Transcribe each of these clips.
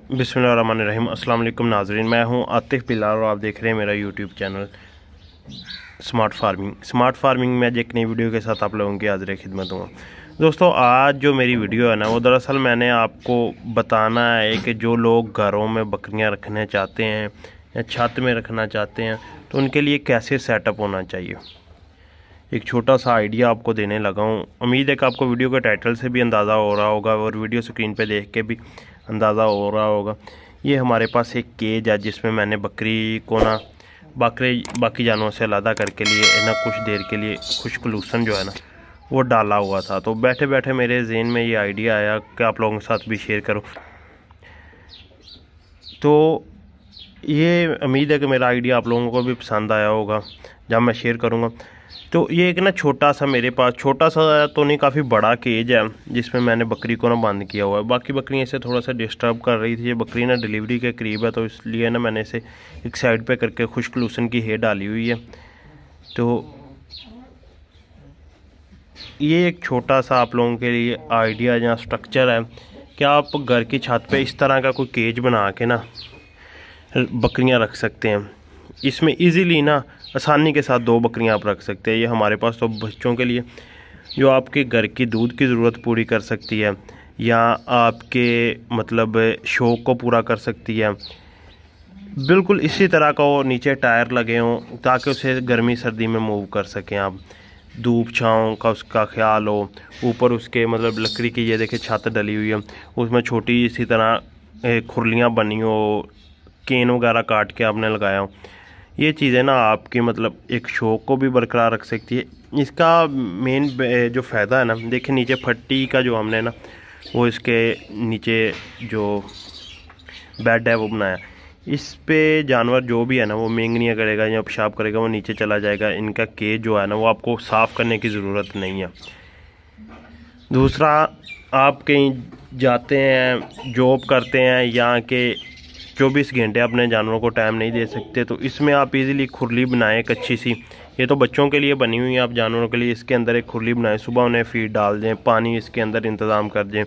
बिस्मिल्लाहिर्रहमानिर्रहीम। अस्सलाम वालेकुम नाज़रीन, मैं हूं आतिफ बिलाल और आप देख रहे हैं मेरा यूट्यूब चैनल स्मार्ट फार्मिंग में आज एक नई वीडियो के साथ आप लोगों की हाज़िर खिदमत हूँ। दोस्तों, आज जो मेरी वीडियो है ना, वो दरअसल मैंने आपको बताना है कि जो लोग घरों में बकरियां रखना चाहते हैं या छत में रखना चाहते हैं तो उनके लिए कैसे सेटअप होना चाहिए। एक छोटा सा आइडिया आपको देने लगा हूँ। उम्मीद है कि आपको वीडियो के टाइटल से भी अंदाज़ा हो रहा होगा और वीडियो स्क्रीन पे देख के भी अंदाज़ा हो रहा होगा। ये हमारे पास एक केज है जिसमें मैंने बकरी को ना बाकी जानवरों से अलग करके लिए ना कुछ देर के लिए खुशकलूसन जो है ना वो डाला हुआ था। तो बैठे बैठे मेरे जहन में ये आइडिया आया कि आप लोगों के साथ भी शेयर करूँ। तो ये उम्मीद है कि मेरा आइडिया आप लोगों को भी पसंद आया होगा जब मैं शेयर करूँगा। तो ये एक ना छोटा सा मेरे पास छोटा सा तो नहीं, काफ़ी बड़ा केज है जिसमें मैंने बकरी को ना बंद किया हुआ है। बाकी बकरियाँ इसे थोड़ा सा डिस्टर्ब कर रही थी। ये बकरी ना डिलीवरी के करीब है तो इसलिए ना मैंने इसे एक साइड पे करके खुशकलूसन की है डाली हुई है। तो ये एक छोटा सा आप लोगों के लिए आइडिया या स्ट्रक्चर है कि आप घर की छत पे इस तरह का कोई केज बना के ना बकरियाँ रख सकते हैं। इसमें इजीली ना आसानी के साथ 2 बकरियां आप रख सकते हैं। ये हमारे पास तो बच्चों के लिए जो आपके घर की दूध की ज़रूरत पूरी कर सकती है या आपके मतलब शौक़ को पूरा कर सकती है। बिल्कुल इसी तरह का वो नीचे टायर लगे हों ताकि उसे गर्मी सर्दी में मूव कर सकें आप। धूप छाँव का उसका ख्याल हो। ऊपर उसके मतलब लकड़ी की ये देखिए छत डली हुई है, उसमें छोटी इसी तरह खुरलियाँ बनी हो, केन वगैरह काट के आपने लगाया हो। ये चीज़ें ना आपकी मतलब एक शौक़ को भी बरकरार रख सकती है। इसका मेन जो फ़ायदा है ना, देखिए नीचे फट्टी का जो हमने ना वो इसके नीचे जो बेड है वो बनाया। इस पे जानवर जो भी है ना वो मेंगनियाँ करेगा या पेशाब करेगा वो नीचे चला जाएगा। इनका केज जो है ना वो आपको साफ़ करने की ज़रूरत नहीं है। दूसरा, आप कहीं जाते हैं, जॉब करते हैं या के 24 घंटे अपने जानवरों को टाइम नहीं दे सकते तो इसमें आप इजीली खुरली बनाएं एक अच्छी सी। ये तो बच्चों के लिए बनी हुई है, आप जानवरों के लिए इसके अंदर एक खुरली बनाएं। सुबह उन्हें फीड डाल दें, पानी इसके अंदर इंतज़ाम कर दें।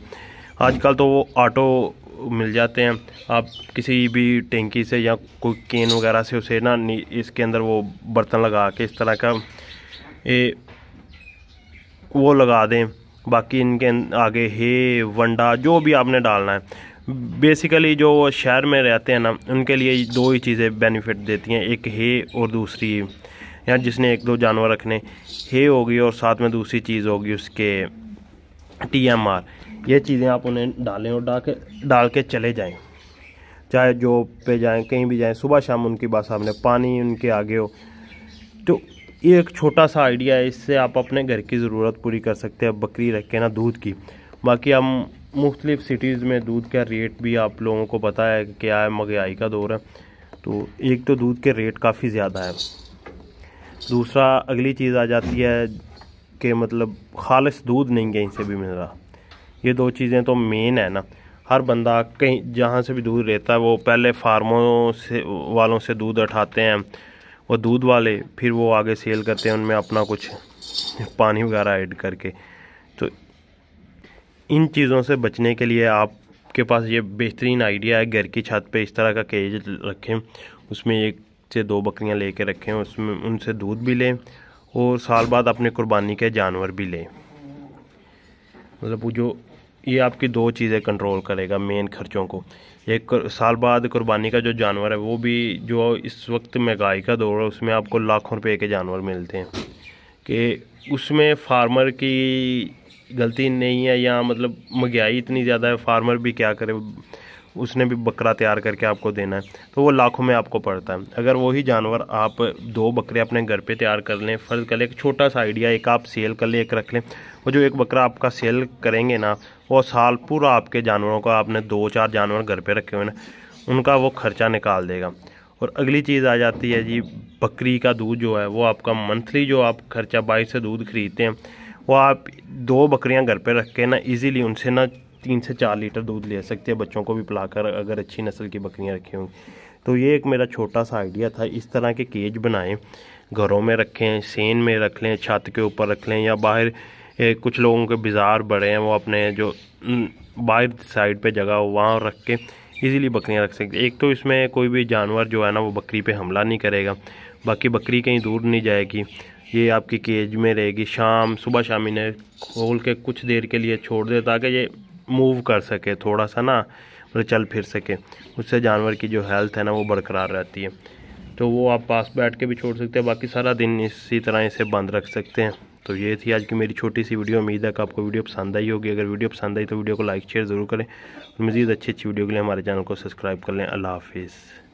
आजकल तो वो ऑटो मिल जाते हैं, आप किसी भी टैंकी से या कोई केन वगैरह से उसे ना इसके अंदर वो बर्तन लगा के इस तरह का वो लगा दें। बाकी इनके आगे हे वंडा जो भी आपने डालना है। बेसिकली जो शहर में रहते हैं ना उनके लिए 2 ही चीज़ें बेनिफिट देती हैं, एक है और दूसरी या जिसने 1-2 जानवर रखने, है होगी और साथ में दूसरी चीज़ होगी उसके TMR। ये चीज़ें आप उन्हें डालें और डाल के चले जाएं, चाहे जॉब पे जाएं, कहीं भी जाएं, सुबह शाम उनकी बात सामने पानी उनके आगे हो। तो ये एक छोटा सा आइडिया है, इससे आप अपने घर की ज़रूरत पूरी कर सकते हैं बकरी रख के ना दूध की। बाकी हम मुख्तलिफ़ सिटीज़ में दूध का रेट भी आप लोगों को पता है कि क्या है, महंगाई का दौर है तो एक तो दूध के रेट काफ़ी ज़्यादा है। दूसरा अगली चीज़ आ जाती है कि मतलब खालिस दूध नहीं कहीं से भी मिल रहा। ये 2 चीज़ें तो मेन है ना। हर बंदा कहीं जहाँ से भी दूध लेता है वो पहले फार्मों से वालों से दूध उठाते हैं, वो दूध वाले फिर वो आगे सेल करते हैं उनमें अपना कुछ पानी वगैरह ऐड करके। तो इन चीज़ों से बचने के लिए आपके पास ये बेहतरीन आइडिया है, घर की छत पे इस तरह का केज रखें, उसमें 1 से 2 बकरियां लेके रखें, उसमें उनसे दूध भी लें और साल बाद अपने कुर्बानी के जानवर भी लें। मतलब वो जो ये आपकी 2 चीज़ें कंट्रोल करेगा मेन खर्चों को। एक साल बाद कुर्बानी का जो जानवर है वो भी जो इस वक्त महंगाई का दौर है उसमें आपको लाखों रुपए के जानवर मिलते हैं कि उसमें फार्मर की गलती नहीं है या मतलब महंगाई इतनी ज़्यादा है, फार्मर भी क्या करे, उसने भी बकरा तैयार करके आपको देना है तो वो लाखों में आपको पड़ता है। अगर वही जानवर आप 2 बकरे अपने घर पे तैयार कर लें, फ़र्ज़ कर लें एक छोटा सा आइडिया, एक आप सेल कर लें, एक रख लें, वो जो 1 बकरा आपका सेल करेंगे ना वो साल पूरा आपके जानवरों का, आपने 2-4 जानवर घर पे रखे हुए ना उनका वो खर्चा निकाल देगा। और अगली चीज़ आ जाती है जी, बकरी का दूध जो है वो आपका मंथली जो आप खर्चा 22 से दूध खरीदते हैं वो आप 2 बकरियां घर पे रख के ना इजीली उनसे ना 3 से 4 लीटर दूध ले सकते हैं, बच्चों को भी पिलाकर, अगर अच्छी नस्ल की बकरियां रखी होंगी। तो ये एक मेरा छोटा सा आइडिया था। इस तरह के केज बनाएं, घरों में रखें, सेन में रख लें, छत के ऊपर रख लें या बाहर। कुछ लोगों के बाज़ार बड़े हैं वो अपने जो बाहर साइड पे जगह हो वहाँ रख के इजीली बकरियां रख सकते हैं। एक तो इसमें कोई भी जानवर जो है ना वो बकरी पे हमला नहीं करेगा, बाकी बकरी कहीं दूर नहीं जाएगी, ये आपकी केज में रहेगी। सुबह शाम इन्हें खोल के कुछ देर के लिए छोड़ दे ताकि ये मूव कर सके थोड़ा सा ना, मतलब चल फिर सके, उससे जानवर की जो हेल्थ है ना वो बरकरार रहती है। तो वो आप पास बैठ के भी छोड़ सकते हैं, बाकी सारा दिन इसी तरह इसे बंद रख सकते हैं। तो ये थी आज की मेरी छोटी सी वीडियो। उम्मीद है कि आपको वीडियो पसंद आई होगी। अगर वीडियो पसंद आई तो वीडियो को लाइक शेयर ज़रूर करें और मज़ीद अच्छी वीडियो के लिए हमारे चैनल को सब्सक्राइब कर लें। अल्लाह हाफिज़।